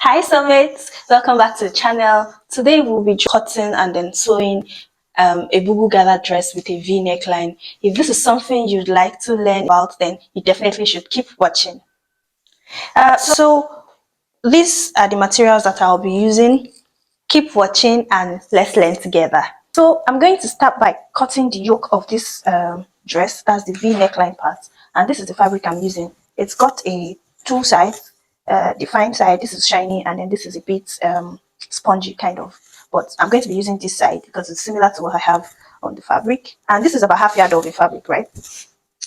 Hi Summit, welcome back to the channel. Today we'll be cutting and then sewing a Bubu Gala dress with a V neckline. If this is something you'd like to learn about, then you definitely should keep watching. So these are the materials that I'll be using. Keep watching and let's learn together. So I'm going to start by cutting the yoke of this dress. That's the V neckline part, and this is the fabric I'm using. It's got a two sides. The fine side, this is shiny, and then this is a bit spongy kind of. But I'm going to be using this side because it's similar to what I have on the fabric, and this is about half yard of the fabric, right?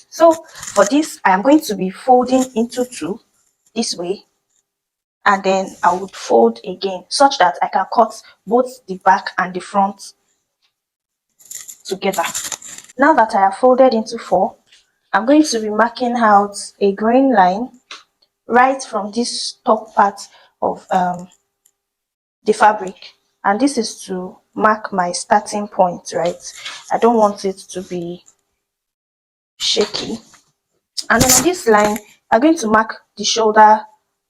So for this, I am going to be folding into two this way, and then I would fold again such that I can cut both the back and the front together. Now that I have folded into four, I'm going to be marking out a green line right from this top part of the fabric, and this is to mark my starting point, right? I don't want it to be shaky. And then on this line, I'm going to mark the shoulder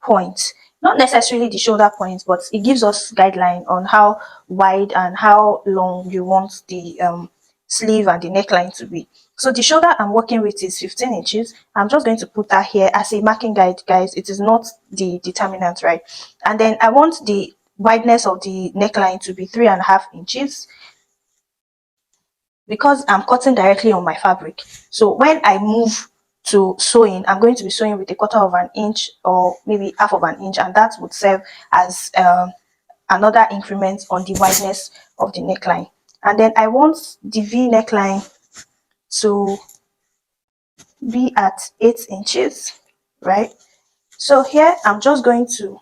point. Not necessarily the shoulder point, but it gives us guideline on how wide and how long you want the sleeve and the neckline to be. So the shoulder I'm working with is 15 inches. I'm just going to put that here as a marking guide, guys. It is not the determinant, right? And then I want the wideness of the neckline to be 3.5 inches because I'm cutting directly on my fabric. So when I move to sewing, I'm going to be sewing with 1/4 inch or maybe 1/2 inch, and that would serve as another increment on the wideness of the neckline. And then I want the V neckline to be at 8 inches, right? So here I'm just going to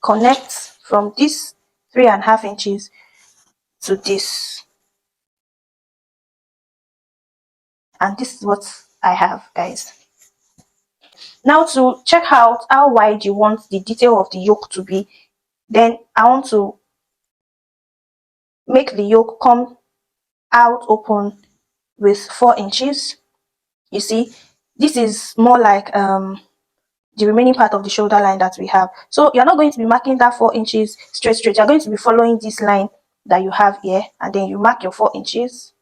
connect from this 3.5 inches to this, and this is what I have, guys. Now to check out how wide you want the detail of the yoke to be, then I want to make the yoke come out open with 4 inches. You see, this is more like the remaining part of the shoulder line that we have. So you're not going to be marking that 4 inches straight. You're going to be following this line that you have here, and then you mark your 4 inches.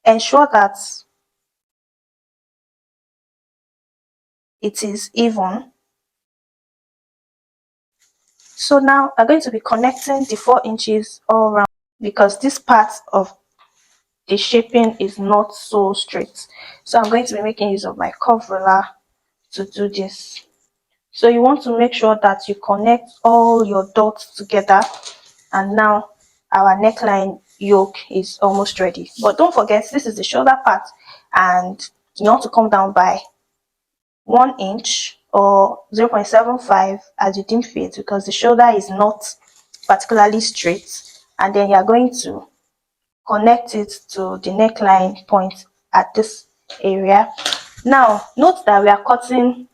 Ensure that it is even. So now I'm going to be connecting the 4 inches all around because this part of the shaping is not so straight. So I'm going to be making use of my curve ruler to do this. So you want to make sure that you connect all your dots together, and now our neckline yoke is almost ready. But don't forget, this is the shoulder part, and you want to come down by 1 inch or 0.75 as you deem fit, because the shoulder is not particularly straight, and then you're going to connect it to the neckline point at this area. Now note that we are cutting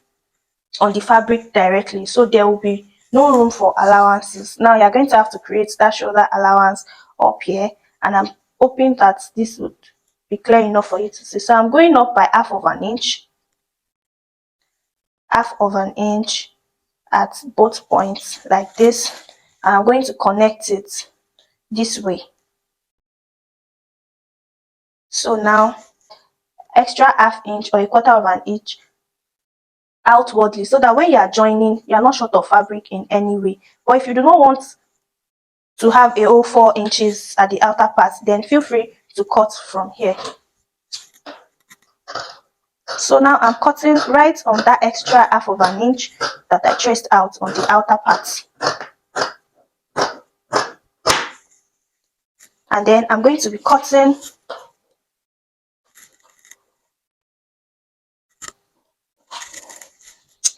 on the fabric directly, so there will be no room for allowances. Now you're going to have to create that shoulder allowance up here, and I'm hoping that this would be clear enough for you to see. So I'm going up by 1/2 inch, 1/2 inch at both points like this, and I'm going to connect it this way. So now extra 1/2 inch or 1/4 inch outwardly, so that when you are joining, you are not short of fabric in any way. But if you do not want to have a whole 4 inches at the outer part, then feel free to cut from here. So now I'm cutting right on that extra 1/2 inch that I traced out on the outer part, and then I'm going to be cutting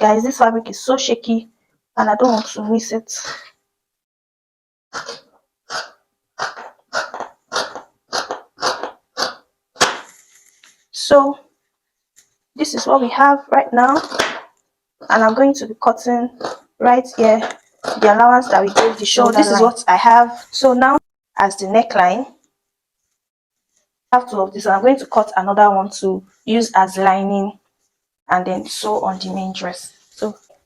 guys. This fabric is so shaky and I don't want to miss it. So this is what we have right now, and I'm going to be cutting right here the allowance that we gave the shoulder. So this is what I have. So now as the neckline, have two of this, and I'm going to cut another one to use as lining and then sew on the main dress.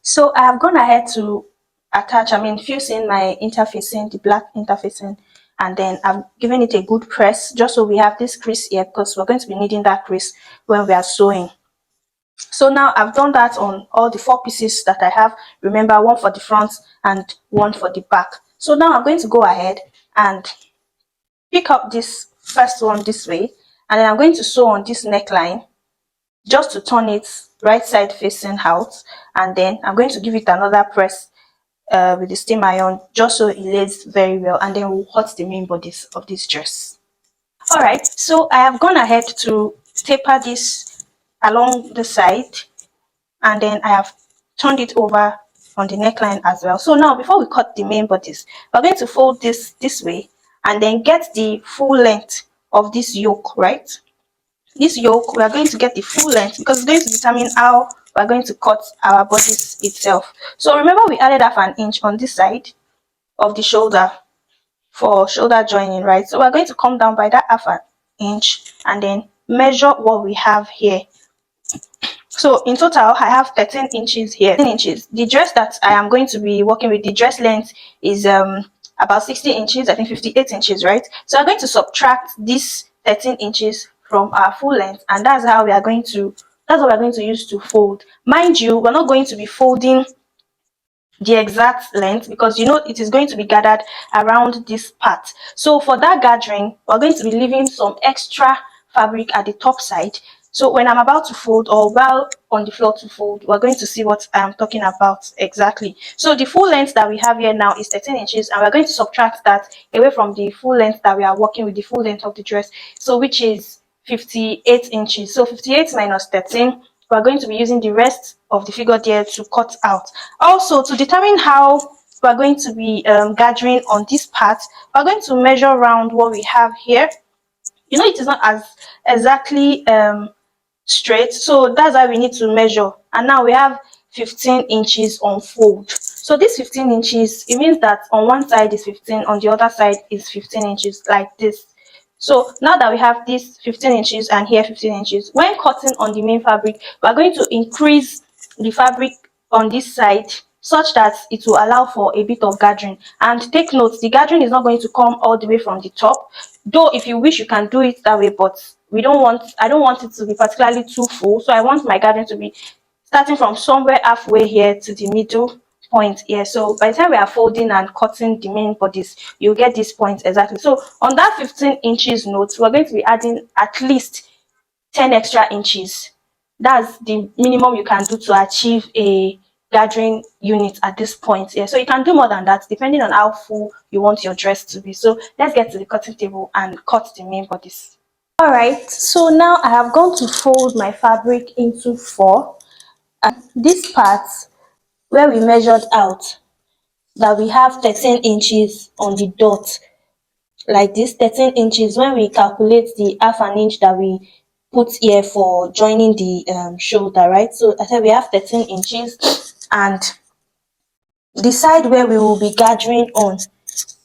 So I have gone ahead to attach, fusing my interfacing, the black interfacing, and then I've given it a good press just so we have this crease here, because we're going to be needing that crease when we are sewing. So now I've done that on all the 4 pieces that I have. Remember, one for the front and one for the back. So now I'm going to go ahead and pick up this first one this way, and then I'm going to sew on this neckline just to turn it right side facing out, and then I'm going to give it another press with the steam iron just so it lays very well, and then we'll cut the main bodies of this dress. All right, so I have gone ahead to taper this along the side, and then I have turned it over on the neckline as well. So now before we cut the main bodies, we're going to fold this way and then get the full length of this yoke, right? This yoke, we are going to get the full length because it's going to determine how we're going to cut our bodice itself. So remember, we added half an inch on this side of the shoulder for shoulder joining, right? So we're going to come down by that half an inch and then measure what we have here. So in total, I have 13 inches here. 13 inches. The dress that I am going to be working with, the dress length is about 60 inches, I think 58 inches, right? So I'm going to subtract this 13 inches from our full length, and that's what we're going to use to fold. Mind you, we're not going to be folding the exact length because it is going to be gathered around this part. So for that gathering, we're going to be leaving some extra fabric at the top side. So when I'm about to fold, or while on the floor to fold, we're going to see what I'm talking about exactly. So the full length that we have here now is 13 inches, and we're going to subtract that away from the full length that we are working with, the full length of the dress, so which is 58 inches. So 58 minus 13, we're going to be using the rest of the figure there to cut out. Also, to determine how we're going to be gathering on this part, we're going to measure around what we have here. It is not as exactly straight, so that's why we need to measure. And now we have 15 inches on fold. So this 15 inches, it means that on one side is 15, on the other side is 15 inches, like this. So now that we have this 15 inches and here 15 inches, when cutting on the main fabric, we're going to increase the fabric on this side such that it will allow for a bit of gathering. And take note, the gathering is not going to come all the way from the top, though if you wish you can do it that way, but I don't want it to be particularly too full, so I want my gathering to be starting from somewhere halfway here to the middle point here. So by the time we are folding and cutting the main bodies, you'll get this point exactly. So on that 15 inches note, we're going to be adding at least 10 extra inches. That's the minimum you can do to achieve a gathering unit at this point. Yeah, so you can do more than that depending on how full you want your dress to be. So let's get to the cutting table and cut the main bodies. All right, so now I have gone to fold my fabric into 4, and this part where we measured out that we have 13 inches on the dot, like this 13 inches. When we calculate the half an inch that we put here for joining the shoulder, right? So I said we have 13 inches, and the side where we will be gathering on,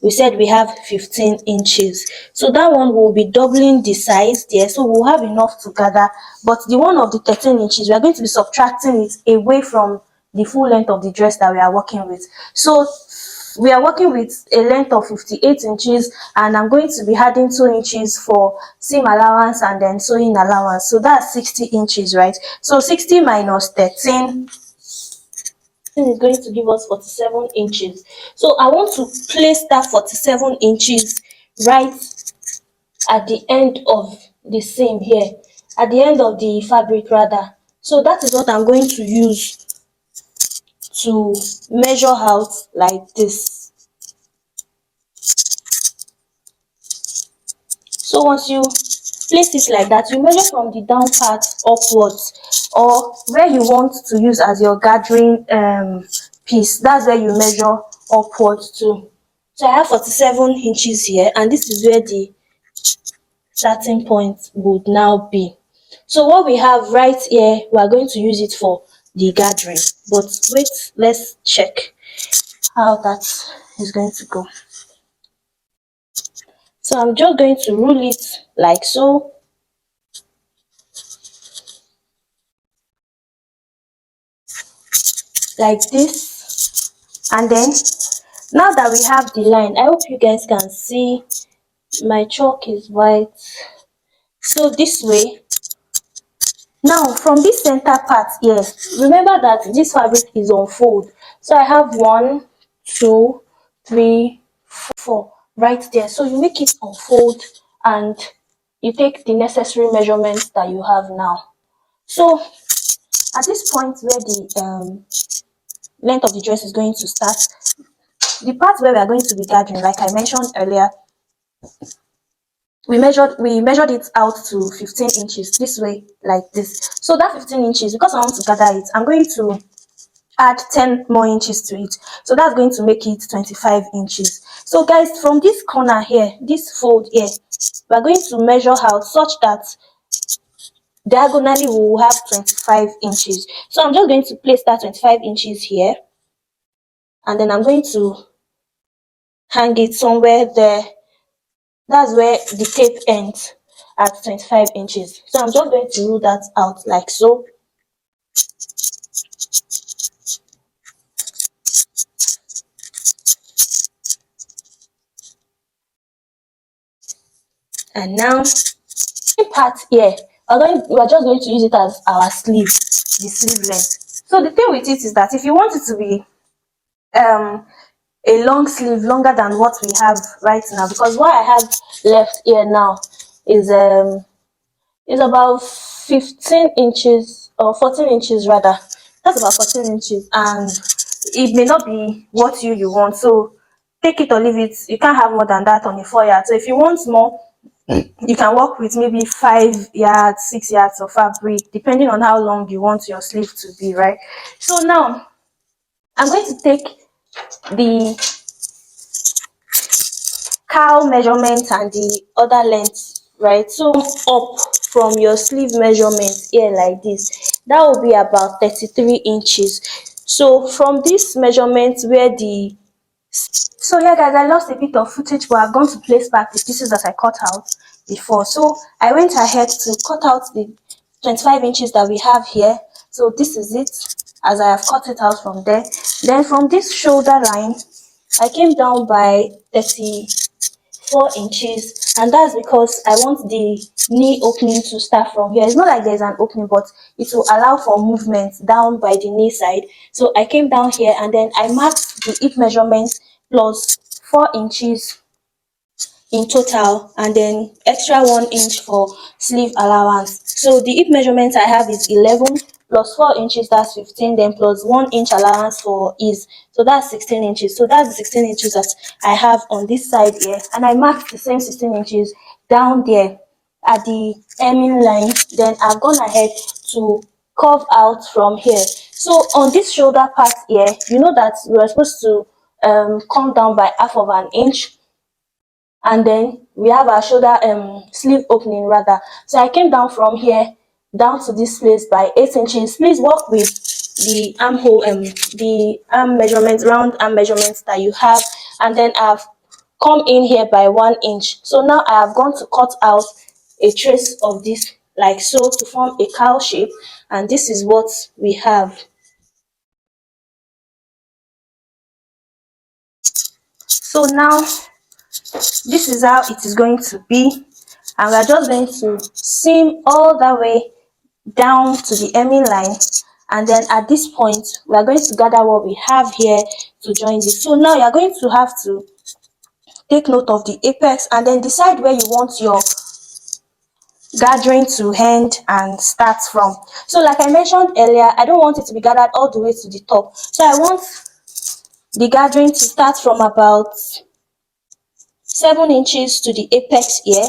we said we have 15 inches. So that one will be doubling the size there, so we'll have enough to gather. But the one of the 13 inches, we are going to be subtracting it away from the full length of the dress that we are working with. So we are working with a length of 58 inches, and I'm going to be adding 2 inches for seam allowance and then sewing allowance. So that's 60 inches, right? So 60 minus 13 is going to give us 47 inches. So I want to place that 47 inches right at the end of the seam here, at the end of the fabric rather. So that is what I'm going to use to measure out like this. So once you place it like that, you measure from the down part upwards, or where you want to use as your gathering piece, that's where you measure upwards to. So I have 47 inches here, and this is where the starting point would now be. So what we have right here, we are going to use it for the gathering. But wait, let's check how that is going to go. So I'm just going to rule it like so. Like this. And then now that we have the line, I hope you guys can see my chalk is white. So this way. Now from this center part here, remember that this fabric is on fold. So I have 1, 2, 3, 4 right there. So you make it unfold and you take the necessary measurements that you have now. So at this point where the length of the dress is going to start, the part where we are going to be gathering, like I mentioned earlier, we measured it out to 15 inches this way, like this. So that 15 inches, because I want to gather it, I'm going to add 10 more inches to it. So that's going to make it 25 inches. So guys, from this corner here, this fold here, we're going to measure out such that diagonally we will have 25 inches. So I'm just going to place that 25 inches here, and then I'm going to hang it somewhere there. That's where the tape ends, at 25 inches. So I'm just going to rule that out like so. And now part here, we're just going to use it as our sleeve, the sleeve length. So the thing with it is that if you want it to be a long sleeve, longer than what we have right now, because what I have left here now is about 15 inches or 14 inches rather. That's about 14 inches, and it may not be what you want. So take it or leave it. You can't have more than that on a 4 yard. So if you want more, you can work with maybe 5 yards, 6 yards of fabric, depending on how long you want your sleeve to be, right? So now I'm going to take the cowl measurement and the other length, right? So up from your sleeve measurement here like this, that will be about 33 inches. So from this measurement where the so yeah guys, I lost a bit of footage, but I've gone to place back the pieces that I cut out before. So I went ahead to cut out the 25 inches that we have here. So this is it as I have cut it out from there. Then from this shoulder line, I came down by 34 inches, and that's because I want the knee opening to start from here. It's not like there's an opening, but it will allow for movement down by the knee side. So I came down here and then I marked the hip measurement plus 4 inches in total, and then extra 1 inch for sleeve allowance. So the hip measurement I have is 11 plus 4 inches, that's 15, then plus 1 inch allowance for ease, so that's 16 inches. So that's the 16 inches that I have on this side here, and I marked the same 16 inches down there at the hemming line. Then I've gone ahead to curve out from here. So on this shoulder part here, you know that we are supposed to come down by half of an inch, and then we have our shoulder sleeve opening rather. So I came down from here down to this place by 8 inches. Please work with the armhole, the arm measurements, round arm measurements that you have, and then I've come in here by 1 inch. So now I have gone to cut out a trace of this like so to form a cowl shape, and this is what we have. So now this is how it is going to be, and we're just going to seam all the way down to the hemming line, and then at this point we are going to gather what we have here to join this. So now you're going to have to take note of the apex and then decide where you want your gathering to end and start from. So like I mentioned earlier, I don't want it to be gathered all the way to the top, so I want the gathering to start from about 7 inches to the apex here.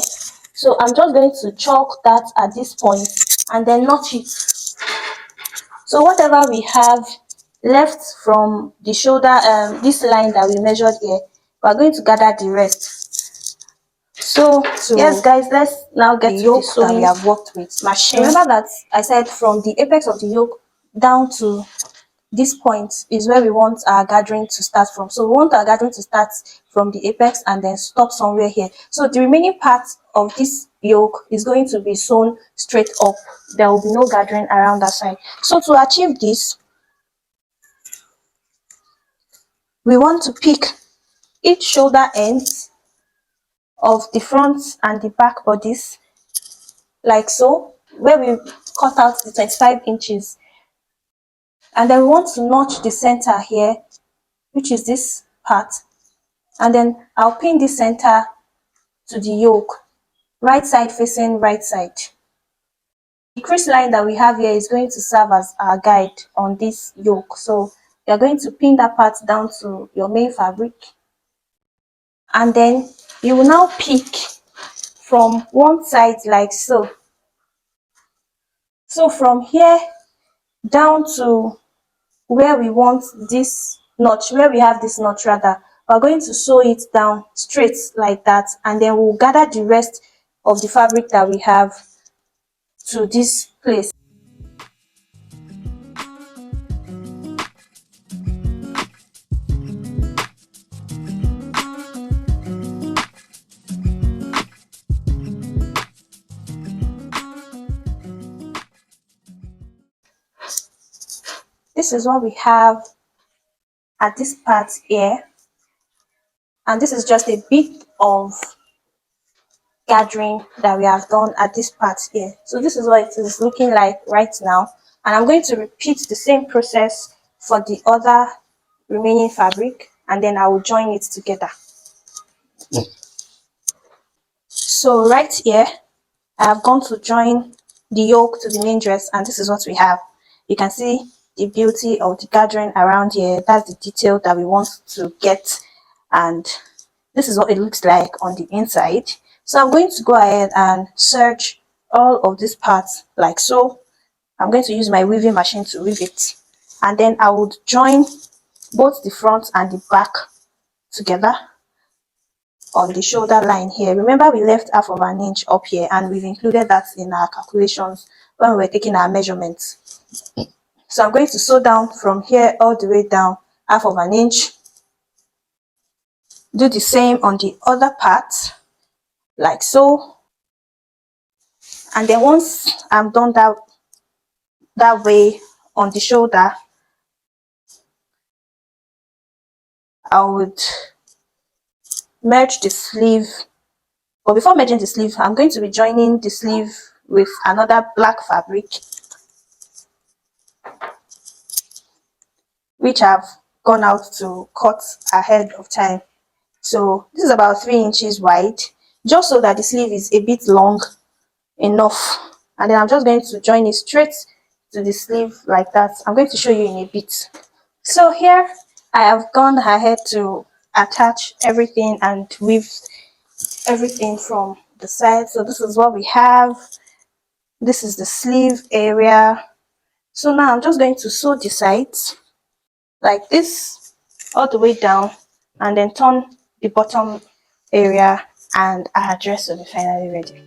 So I'm just going to chalk that at this point and then notch it. So whatever we have left from the shoulder, this line that we measured here, we're going to gather the rest. So yes guys, let's now get the yoke that we have worked with machine. Remember that I said from the apex of the yoke down to this point is where we want our gathering to start from. So we want our gathering to start from the apex and then stop somewhere here. So the remaining part of this yoke is going to be sewn straight up. There will be no gathering around that side. So to achieve this, we want to pick each shoulder ends of the front and the back bodies, like so, where we cut out the 25 inches. And then we want to notch the center here, which is this part. And then I'll pin the center to the yoke, right side facing right side. The crease line that we have here is going to serve as our guide on this yoke. So you're going to pin that part down to your main fabric. And then you will now pick from one side like so. So from here down to where we want this notch, where we have this notch rather, we're going to sew it down straight like that, and then we'll gather the rest of the fabric that we have to this place. This is what we have at this part here, and this is just a bit of gathering that we have done at this part here. So this is what it is looking like right now, and I'm going to repeat the same process for the other remaining fabric, and then I will join it together. So right here I have gone to join the yoke to the main dress, and this is what we have. You can see the beauty of the gathering around here. That's the detail that we want to get, and this is what it looks like on the inside. So I'm going to go ahead and serge all of these parts like so. I'm going to use my weaving machine to weave it, and then I would join both the front and the back together on the shoulder line here. Remember, we left half of an inch up here, and we've included that in our calculations when we were taking our measurements. So I'm going to sew down from here all the way down half of an inch. Do the same on the other part like so, and then once I'm done that way on the shoulder, I would merge the sleeve. But before merging the sleeve, I'm going to be joining the sleeve with another black fabric, which I've gone out to cut ahead of time. So this is about 3 inches wide, just so that the sleeve is a bit long enough. And then I'm just going to join it straight to the sleeve like that. I'm going to show you in a bit. So here I have gone ahead to attach everything and weave everything from the side. So this is what we have. This is the sleeve area. So now I'm just going to sew the sides like this all the way down, and then turn the bottom area, and our dress will be finally ready.